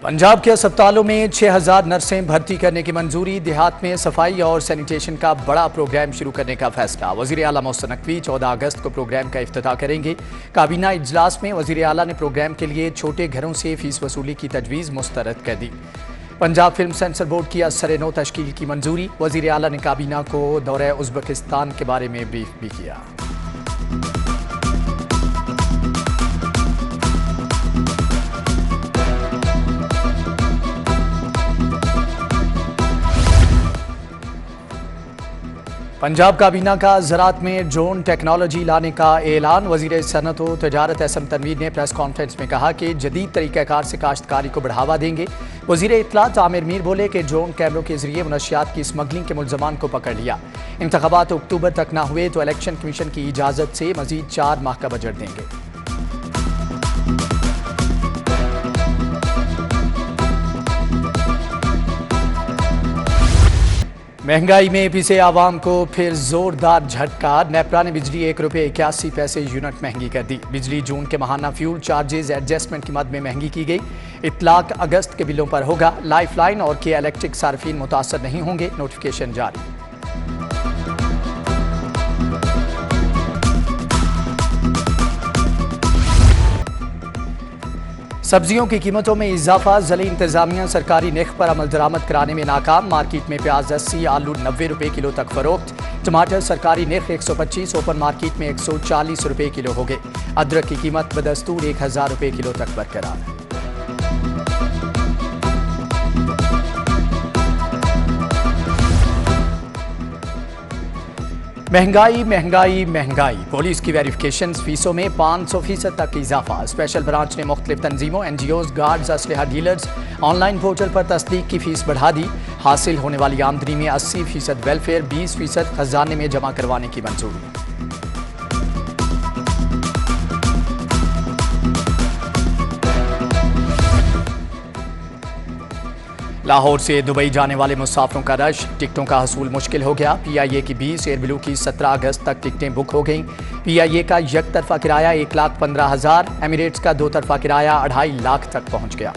पंजाब के अस्पतालों में 6000 नर्सें भर्ती करने की मंजूरी। देहात में सफाई और सैनिटेशन का बड़ा प्रोग्राम शुरू करने का फैसला। वजीर आला मोहसिन नकवी 14 अगस्त को प्रोग्राम का इफ्तिताह करेंगे। काबीना इजलास में वजीर आला ने प्रोग्राम के लिए छोटे घरों से फीस वसूली की तजवीज़ मुस्तरद कर दी। पंजाब फिल्म सेंसर बोर्ड की असर नौ तश्कील की मंजूरी। वजीर आला ने काबीना को दौरे उज़्बेकिस्तान के बारे में ब्रीफ भी किया। पंजाब काबीना का ज़राअत में ड्रोन टेक्नोलॉजी लाने का ऐलान। वज़ीर सनअत व तजारत एसएम तनवीर ने प्रेस कॉन्फ्रेंस में कहा कि जदीद तरीक़ाकार से काश्तकारी को बढ़ावा देंगे। वज़ीर इत्तलात आमिर मीर बोले कि ड्रोन कैमरों के जरिए मुनशियात की स्मगलिंग के मुल्ज़मान को पकड़ लिया। इंतखाबात अक्टूबर तक ना हुए तो इलेक्शन कमीशन की इजाज़त से मज़ीद 4 माह का बजट देंगे। महंगाई में पिसे आवाम को फिर जोरदार झटका। नेपरा ने बिजली ₹1.81 यूनिट महंगी कर दी। बिजली जून के माहाना फ्यूल चार्जेस एडजस्टमेंट की मद में महंगी की गई। इतलाक अगस्त के बिलों पर होगा। लाइफ लाइन और के इलेक्ट्रिक सार्फिन मुतासर नहीं होंगे, नोटिफिकेशन जारी। सब्जियों की कीमतों में इजाफा। ज़िला इंतजामिया सरकारी निर्ख पर अमल दरामद कराने में नाकाम। मार्केट में प्याज 80, आलू 90 रुपये किलो तक फरोख्त। टमाटर सरकारी निर्ख 125, ओपन मार्केट में 140 रुपये किलो हो गए। अदरक की कीमत बदस्तूर 1000 रुपये किलो तक बरकरार। महंगाई महंगाई महंगाई। पुलिस की वेरिफिकेशन फीसों में 500% तक इजाफा। स्पेशल ब्रांच ने मुख्तलिफ तंजीमों, NGOs, गार्ड्स, असलहा डीलर्स ऑनलाइन पोर्टल पर तस्दीक की फीस बढ़ा दी। हासिल होने वाली आमदनी में 80% वेलफेयर, 20% खजाने में जमा करवाने की मंजूरी। लाहौर से दुबई जाने वाले मुसाफिरों का रश। टिकटों का हसूल मुश्किल हो गया। PIA की 20, एयर ब्लू की 17 अगस्त तक टिकटें बुक हो गईं। PIA का एक तरफा किराया 1,15,000, एमिरेट्स का 2 तरफा किराया 2.5 लाख तक पहुंच गया।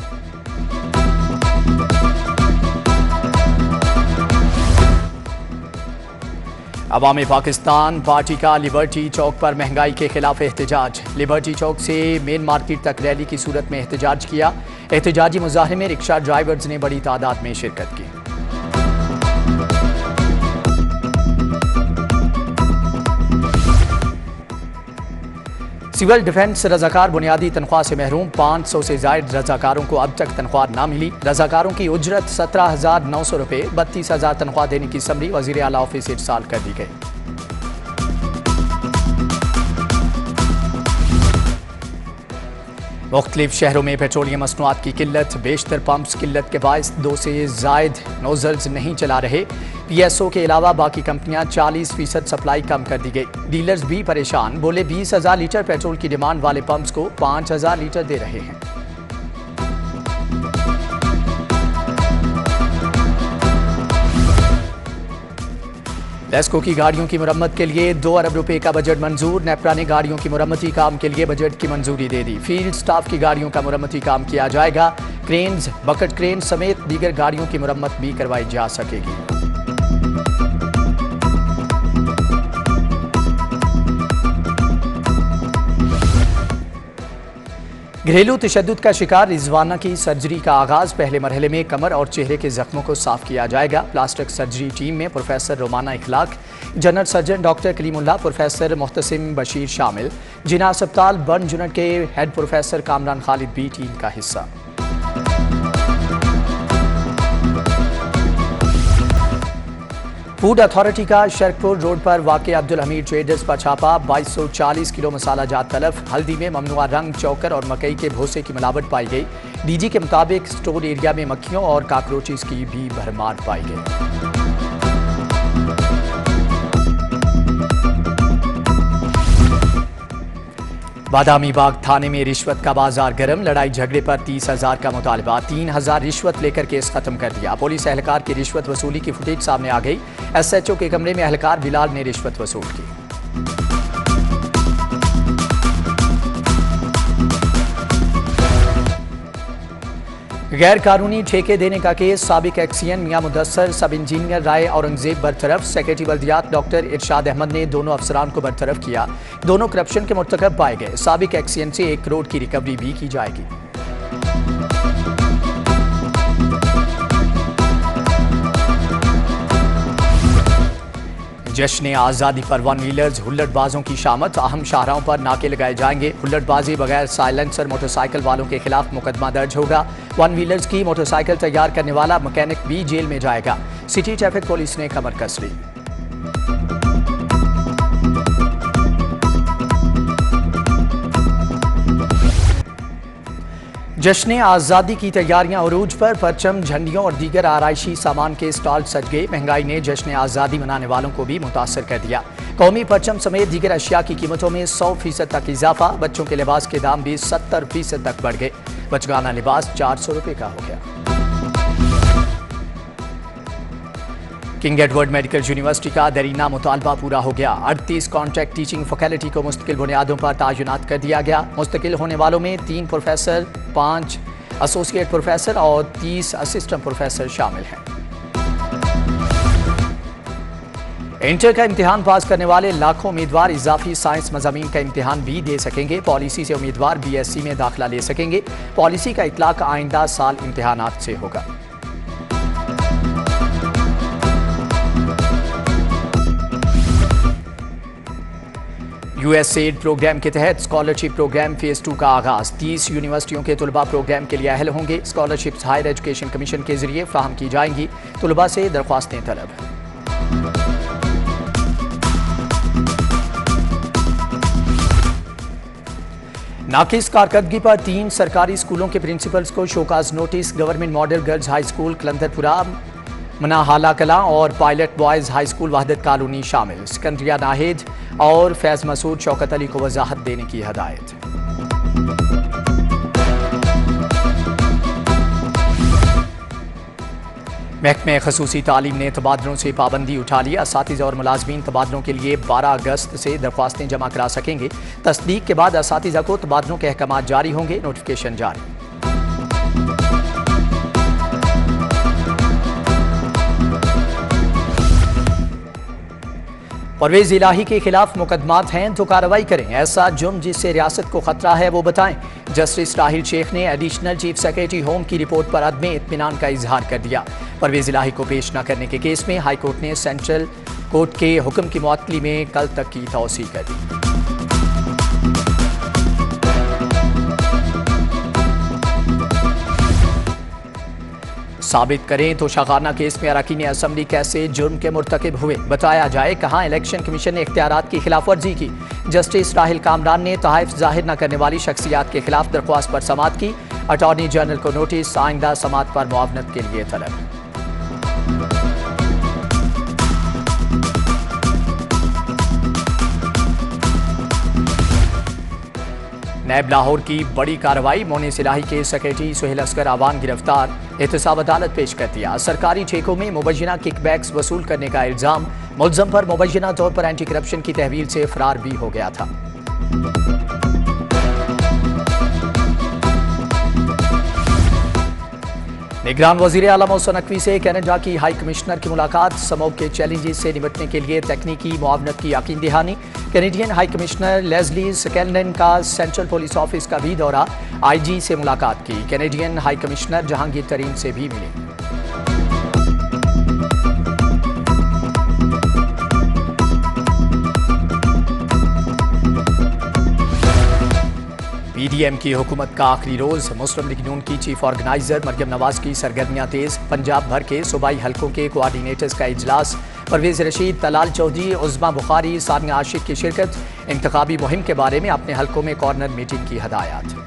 अवाम पाकिस्तान पार्टी का लिबर्टी चौक पर महंगाई के खिलाफ एहतजाज। लिबर्टी चौक से मेन मार्केट तक रैली की सूरत में एहतजाज किया। एहतजाजी मुजाहरे में रिक्शा ड्राइवर्स ने बड़ी तादाद में शिरकत की। सिविल डिफेंस रजाकार बुनियादी तनख्वाह से महरूम। 500 से जायद रजाकारों को अब तक तनख्वाह ना मिली। रजाकारों की उजरत 17,900 रुपये, 32,000 तनख्वाह देने की समरी वजीर आला ऑफिस से इरसाल कर दी गई। मुख्तलिफ शहरों में पेट्रोलियम मसनूआत की किल्लत। बेशतर पंप्स किल्लत के बायस 2 से जायद नोजल्स नहीं चला रहे। PSO के अलावा बाकी कंपनियां 40% सप्लाई कम कर दी गई। डीलर्स भी परेशान, बोले 20,000 लीटर पेट्रोल की डिमांड वाले पंप्स को 5,000 लीटर दे रहे हैं। लेस्को की गाड़ियों की मुरम्मत के लिए 2 अरब रुपए का बजट मंजूर। नेपरा ने गाड़ियों की मुरम्मती काम के लिए बजट की मंजूरी दे दी। फील्ड स्टाफ की गाड़ियों का मुरम्मती काम किया जाएगा। क्रेन्स, बकेट क्रेन समेत दीगर गाड़ियों की मुरम्मत भी करवाई जा सकेगी। घरेलू तशद्दुद का शिकार रिजवाना की सर्जरी का आगाज। पहले मरहले में कमर और चेहरे के जख्मों को साफ किया जाएगा। प्लास्टिक सर्जरी टीम में professor Romana Ikhlaq, general surgeon doctor Kalimullah, professor Mohtasim Bashir शामिल। जिना अस्पताल बर्न यूनिट के हेड प्रोफेसर कामरान खालिद भी टीम का हिस्सा। फूड अथॉरिटी का शरकपुर रोड पर वाक़ अब्दुल हमीद ट्रेडर्स पर छापा। 2240 किलो मसाला जात तलफ। हल्दी में ममनुआ रंग, चौकर और मकई के भूसे की मिलावट पाई गई। DG के मुताबिक स्टोर एरिया में मक्खियों और काकरोचेस की भी भरमार पाई गई। बादामी बाग थाने में रिश्वत का बाजार गर्म। लड़ाई झगड़े पर 30,000 का मुतालबा। 3,000 रिश्वत लेकर केस खत्म कर दिया। पुलिस एहलकार की रिश्वत वसूली की फुटेज सामने आ गई। SHO के कमरे में एहलकार बिलाल ने रिश्वत वसूल की। गैर कानूनी ठेके देने का केस, साबिक एक्सीएन मियां मुदस्सर, सब इंजीनियर राय औरंगजेब बरतरफ। सेक्रेटरी बल्दियात डॉक्टर इरशाद अहमद ने दोनों अफसरान को बरतरफ किया। दोनों करप्शन के मुर्तकब पाए गए। साबिक एक्सीएन से 1 करोड़ की रिकवरी भी की जाएगी। जश्न आज़ादी पर वन व्हीलर्स, हुल्लड़बाजों की शामत। अहम शाहराहों पर नाके लगाए जाएंगे। हुल्लड़बाजी बगैर साइलेंसर मोटरसाइकिल वालों के खिलाफ मुकदमा दर्ज होगा। वन व्हीलर्स की मोटरसाइकिल तैयार करने वाला मैकेनिक भी जेल में जाएगा। सिटी ट्रैफिक पुलिस ने कमर कस ली। जश्न आज़ादी की तैयारियां उरूज पर। परचम, झंडियों और दीगर आराइशी सामान के स्टॉल सज गए। महंगाई ने जश्न आज़ादी मनाने वालों को भी मुतासर कर दिया। कौमी परचम समेत दीगर अशिया की कीमतों में 100% तक इजाफा। बच्चों के लिबास के दाम भी 70% तक बढ़ गए। बचगाना लिबास 400 रुपये का हो गया। किंग एडवर्ड मेडिकल यूनिवर्सिटी का दरीना मुतालबा पूरा हो गया। 38 कॉन्ट्रैक्ट टीचिंग फैकल्टी को मुस्तकिल बुनियादों पर तायुनात कर दिया गया। मुस्तकिल होने वालों में 3 प्रोफेसर, 5 एसोसिएट प्रोफेसर और 30 असिस्टेंट प्रोफेसर शामिल हैं। इंटर का इम्तिहान पास करने वाले लाखों उम्मीदवार इजाफी साइंस मज़ामीन का इम्तिहान भी दे सकेंगे। पॉलिसी से उम्मीदवार बीएससी में दाखिला ले सकेंगे। पॉलिसी का इतलाक आइंदा साल इम्तिहानात से होगा। यूएसएड प्रोग्राम के तहत स्कॉलरशिप प्रोग्राम फेज 2 का आगाज। 30 यूनिवर्सिटियों के तुलबा प्रोग्राम के लिए अहल होंगे। स्कॉलरशिप्स हायर एजुकेशन कमीशन के जरिए फ्राहम की जाएंगी। तुलबा से दरख्वास्तें तलब। नाकिस कारकर्दगी पर 3 सरकारी स्कूलों के प्रिंसिपल्स को show cause notice. Government model girls high school Qalandarpura, Manahala Kala और pilot boys high school Wahdat colony शामिल। सिकंदरिया नाहिद और फैज मसूद शौकत अली को वजाहत देने की हदायत। महकमे खसूसी तालीम ने तबादलों से पाबंदी उठा ली। असातिज़ा और मुलाजमीन तबादलों के लिए 12 अगस्त से दरख्वास्तें जमा करा सकेंगे। तस्दीक के बाद असातिज़ा को तबादलों के अहकामात जारी होंगे। नोटिफिकेशन जारी। परवेज इलाही के खिलाफ मुकदमात हैं तो कार्रवाई करें। ऐसा जुर्म जिससे रियासत को खतरा है वो बताएं। जस्टिस राहिल शेख ने एडिशनल चीफ सेक्रेटरी होम की रिपोर्ट पर अदम इत्मीनान का इजहार कर दिया। परवेज इलाही को पेश न करने के केस में हाई कोर्ट ने सेंट्रल कोर्ट के हुक्म की मुअत्तली में कल तक की तौसीह कर दी। साबित करें तो शाखाना केस में अरकान असम्बली कैसे जुर्म के मुर्तकिब हुए, बताया जाए। कहाँ इलेक्शन कमीशन ने इख्तियारात की खिलाफ वर्जी की। जस्टिस राहिल कामरान ने तहफ़्फ़ुज़ जाहिर न करने वाली शख्सियात के खिलाफ दरख्वास्त पर समाअत की। अटॉर्नी जनरल को नोटिस। आइंदा समाअत पर मुआवनत के लिए तलब। नैब लाहौर की बड़ी कार्रवाई। मोनिस इलाही के सेक्रेटरी सुहेल असगर आवान गिरफ्तार। एहतसाब अदालत पेश कर दिया। सरकारी ठेकों में मुबैना किकबैक्स वसूल करने का इल्जाम। मुल्ज़म पर मुबैना तौर पर एंटी करप्शन की तहवील से फरार भी हो गया था। निगरान वज़ीर आला मोहसिन नकवी से कनाडा की हाई कमिश्नर की मुलाकात। समूह के चैलेंजेस से निपटने के लिए तकनीकी मुआवनत की यकीन दहानी। कैनेडियन हाई कमिश्नर लेस्ली स्कैलनन का सेंट्रल पुलिस ऑफिस का भी दौरा। आईजी से मुलाकात की। कैनेडियन हाई कमिश्नर जहांगीर तरीन से भी मिले। पीडीएम की हुकूमत का आखिरी रोज। मुस्लिम लीग नून की चीफ ऑर्गेनाइजर मरियम नवाज की सरगर्मियां तेज। पंजाब भर के सूबाई हलकों के कोआर्डिनेटर्स का इजलास। परवेज रशीद, तलाल चौधरी, उज़्मा बुखारी, सानिया आशिक की शिरकत। इंतखाबी मुहिम के बारे में अपने हलकों में कॉर्नर मीटिंग की हदायत।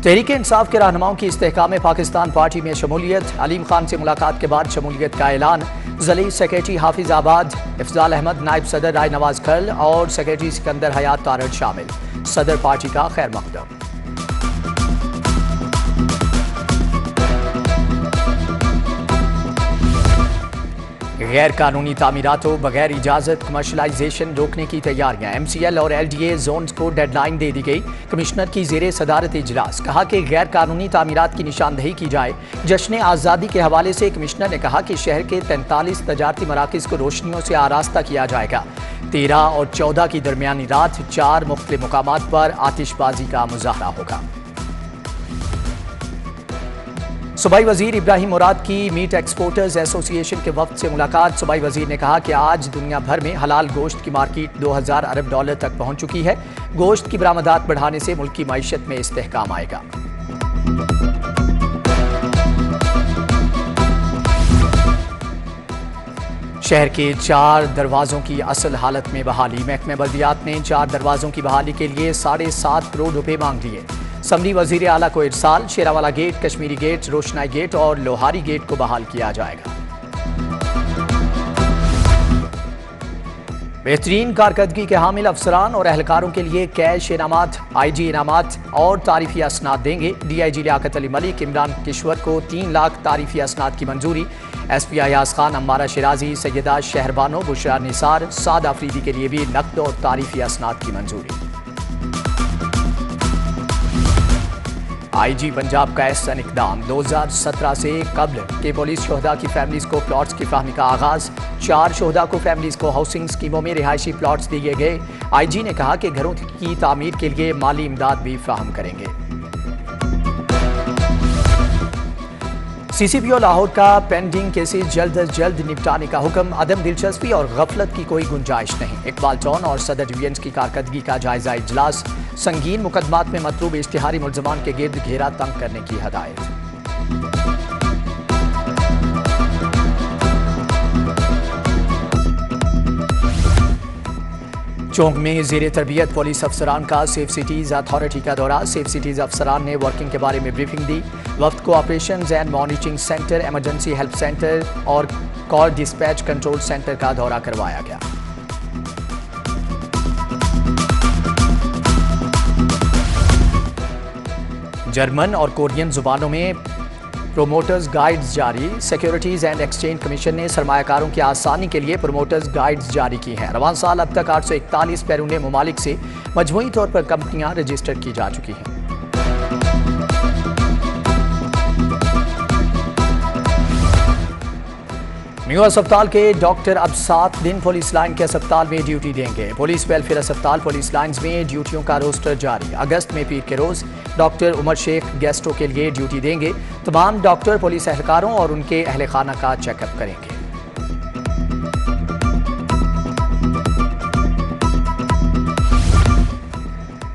तहरीक इंसाफ के रहनुमाओं की इस्तेहकाम पाकिस्तान पार्टी में शमूलियत। अलीम खान से मुलाकात के बाद शमूलियत का ऐलान। जली सेक्रेटरी हाफिज आबाद, इफ्जाल अहमद, नायब सदर राय नवाज खल और सेक्रेटरी सिकंदर हयात तारड़ शामिल। सदर पार्टी का खैर मकदम। गैर कानूनी तामीरातों बगैर इजाजत कमर्शलाइजेशन रोकने की तैयारियां। MCL और LDA जोन्स को डेडलाइन दे दी गई। कमिश्नर की जेरे सदारत इजलास, कहा कि गैर कानूनी तामीरात की निशानदही की जाए। जश्न आज़ादी के हवाले से कमिश्नर ने कहा कि शहर के 43 तजारती मराकज़ को रोशनियों से आरास्ता किया जाएगा। 13 और 14 की दरमियानी रात 4 मुख्तलिफ मुकामात पर आतिशबाजी का मुजाहरा होगा। सूबाई वजीर इब्राहिम मुराद की मीट एक्सपोर्टर्स एसोसिएशन के वफ्द से मुलाकात। सूबाई वजीर ने कहा कि आज दुनिया भर में हलाल गोश्त की मार्केट 2000 अरब डॉलर तक पहुंच चुकी है। गोश्त की बरामदात बढ़ाने से मुल्क की मईशत में इस्तेहकाम आएगा। शहर के 4 दरवाजों की असल हालत में बहाली। महकमे बल्दियात ने 4 दरवाजों की बहाली के लिए 7.5 करोड़ रुपए मांग लिए। समरी वजीर आला को इरसाल। Sheranwala gate, Kashmiri gate, Roshnai gate और लोहारी गेट को बहाल किया जाएगा। बेहतरीन कारकर्दगी के हामिल अफसरान और एहलकारों के लिए कैश इनामात, IG इनामात और तारीफी असनाद देंगे। DIG लियाकत अली मलिक इमरान किश्वर को 3 लाख तारीफी असनाद की मंजूरी। SP अयाज खान, अम्मारा शिराजी, सैयदा शहरबानो, बुशरा निसार, साद आफरीदी के लिए भी नकद और तारीफी असनाद की मंजूरी। IG पंजाब का एहसन इकदाम। 2017 से कब्ल के पुलिस शोहदा की फैमिलीज को प्लॉट्स की फराहमी का आगाज। 4 शोहदा को फैमिलीज को हाउसिंग स्कीमों में रिहायशी प्लॉट्स दिए गए। IG ने कहा कि घरों की तामीर के लिए माली इमदाद भी फराहम करेंगे। CCPO लाहौर का पेंडिंग केसेस जल्द अज जल्द निपटाने का हुक्म। अदम दिलचस्पी और गफलत की कोई गुंजाइश नहीं। इकबाल टॉन और सदर डिवीजन की कारकर्दगी का जायजा इजलास। संगीन मुकदमात में मतलूब इश्तिहारी मुल्जमान के गिर्द घेरा तंग करने की हदायत। चौंक में ज़ेरे तरबियत पुलिस अफसरान का सेफ सिटीज़ अथॉरिटी का दौरा। सेफ सिटीज़ अफसरान ने वर्किंग के बारे में ब्रीफिंग दी। वक्त को operations and monitoring centre, emergency help centre और कॉल डिस्पैच कंट्रोल सेंटर का दौरा करवाया गया। जर्मन और कोरियन जुबानों में प्रोमोटर्स गाइड्स जारी। सिक्योरिटीज एंड एक्सचेंज कमीशन ने सरमायाकारों की आसानी के लिए प्रोमोटर्स गाइड्स जारी की हैं। रवान साल अब तक 841 बैरून ममालिक से मजमूई तौर पर कंपनियां रजिस्टर की जा चुकी हैं। न्यू अस्पताल के डॉक्टर अब 7 दिन पुलिस लाइन के अस्पताल में ड्यूटी देंगे। पुलिस वेलफेयर अस्पताल पुलिस लाइंस में ड्यूटियों का रोस्टर जारी। अगस्त में पीर के रोज डॉक्टर उमर शेख गेस्टों के लिए ड्यूटी देंगे। तमाम डॉक्टर पुलिस एहलकारों और उनके अहल खाना का चेकअप करेंगे।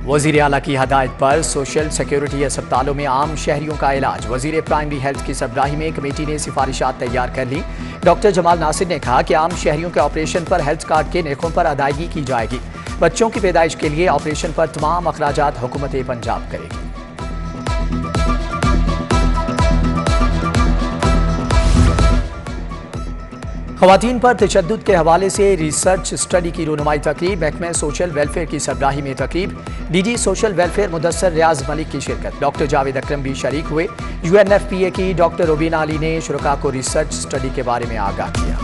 वजीर आला की हदायत पर सोशल सिक्योरिटी अस्पतालों में आम शहरियों का इलाज। वजीर प्राइमरी हेल्थ की सरबराही में कमेटी ने सिफारिशात तैयार कर ली। डॉक्टर जमाल नासिर ने कहा कि आम शहरियों के ऑपरेशन पर हेल्थ कार्ड के निर्खों पर अदायगी की जाएगी। बच्चों की पैदाइश के लिए ऑपरेशन पर तमाम अखराजात हुकूमत पंजाब करेगी। ख़वातीन पर तशद्दुद के हवाले से रिसर्च स्टडी की रूनुमाई तकरीब। महकमे सोशल वेलफेयर की सरबराही में तकरीब। DG सोशल वेलफेयर मुदस्सर रियाज मलिक की शिरकत। डॉक्टर जावेद अकरम भी शरीक हुए। UNFPA की डॉक्टर रुबीना अली ने शुरका को रिसर्च स्टडी के बारे में आगाह किया।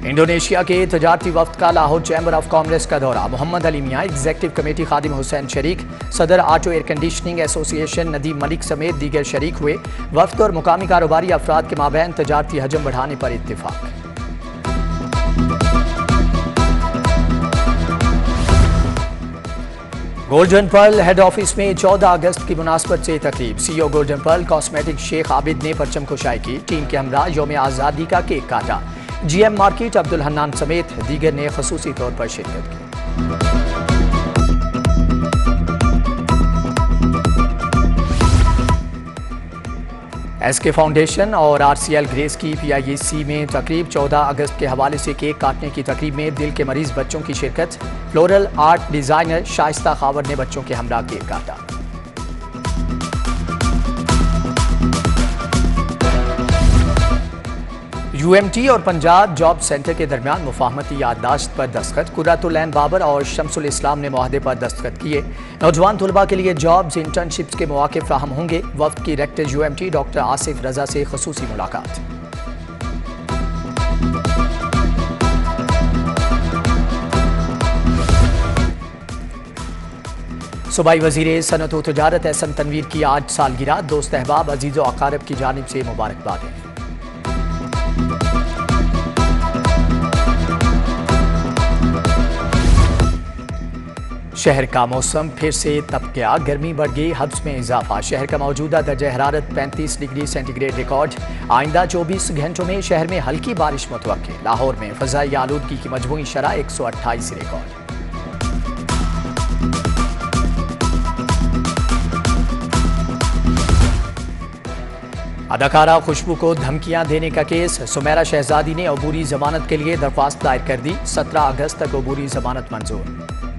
इंडोनेशिया के तजारती वफ्द का लाहौर चैम्बर ऑफ कॉमर्स का दौरा। मोहम्मद अली मियां, एग्जीक्यूटिव कमेटी खादिम हुसैन शरीक, सदर auto air conditioning association Nadeem Malik समेत दीगर शरीक हुए। वफ्द और मुकामी कारोबारी अफराद के माबैन तजारती हजम बढ़ाने पर इत्तिफाक। गोल्डन पर्ल हेड ऑफिस में 14 अगस्त की मुनासबत से तकरीब। CEO golden pearl cosmetic Sheikh Abid ने परचम कुशाई की। टीम के हमरा यौम आज़ादी का केक काटा। GM मार्केट अब्दुल हन्नान समेत दीगर ने खसूसी तौर पर शिरकत की। SK फाउंडेशन और RCL ग्रेस की PIEC में तकरीब। 14 अगस्त के हवाले से केक काटने की तकरीब में दिल के मरीज बच्चों की शिरकत। Floral art designer Shaista Khawar ने बच्चों के हमरा केक काटा। यूएमटी और पंजाब जॉब सेंटर के दरमियान मुफाहमती याददाश्त पर दस्तखत। कुर्रतुल ऐन बाबर और शम्सुल इस्लाम ने मुआहदे पर दस्तखत किए। नौजवान तलबा के लिए जॉब्स इंटर्नशिप्स के मौके फ्राहम होंगे। वफ्द की रेक्टर यूएमटी डॉक्टर आसिफ रजा से खसूसी मुलाकात। सूबाई वज़ीर सनअत व तजारत एहसन तनवीर की आज सालगिरह। दोस्त अहबाब अजीज़ व अकारब की जानिब से मुबारकबाद है। शहर का मौसम फिर से तप गया। गर्मी बढ़ गई, हब्स में इजाफा। शहर का मौजूदा दर्जा हरारत 35 डिग्री सेंटीग्रेड रिकॉर्ड। आइंदा 24 घंटों में शहर में हल्की बारिश मुतवक्के। लाहौर में फ़ज़ाई आलूदगी की मजमूई शरह 128 रिकॉर्ड। अदाकारा खुशबू को धमकियां देने का केस। सुमेरा शहजादी ने अबूरी जमानत के लिए दरख्वास्त दायर कर दी। 17 अगस्त तक अबूरी जमानत मंजूर।